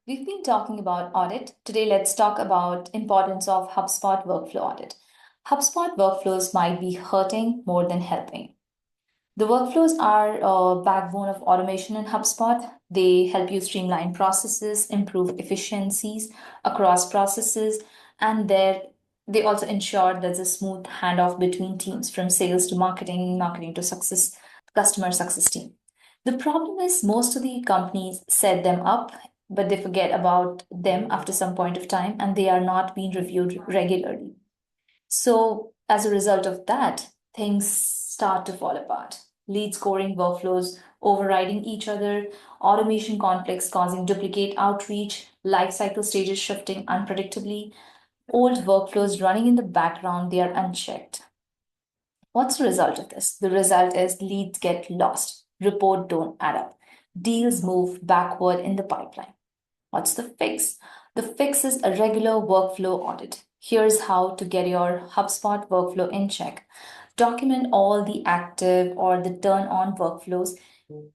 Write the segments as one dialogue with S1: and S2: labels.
S1: We've been talking about audit. Today, let's talk about importance of HubSpot workflow audit. HubSpot workflows might be hurting more than helping. The workflows are a backbone of automation in HubSpot. They help you streamline processes, improve efficiencies across processes, and they also ensure there's a smooth handoff between teams from sales to marketing, marketing to success, customer success team. The problem is most of the companies set them up, but they forget about them after some point of time and they are not being reviewed regularly. So, as a result of that, things start to fall apart. Lead scoring workflows overriding each other, automation conflicts causing duplicate outreach, lifecycle stages shifting unpredictably, old workflows running in the background, they are unchecked. What's the result of this? The result is leads get lost, report don't add up, deals move backward in the pipeline. What's the fix? The fix is a regular workflow audit. Here's how to get your HubSpot workflow in check. Document all the active or the turn on workflows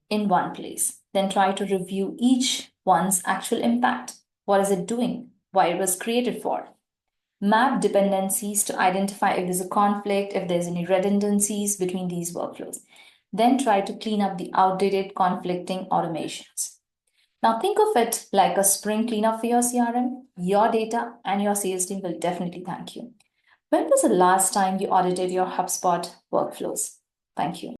S1: in one place. Then try to review each one's actual impact. What is it doing? Why it was created for? Map dependencies to identify if there's a conflict, if there's any redundancies between these workflows. Then try to clean up the outdated conflicting automations. Now think of it like a spring cleanup for your CRM. Your data and your sales team will definitely thank you. When was the last time you audited your HubSpot workflows? Thank you.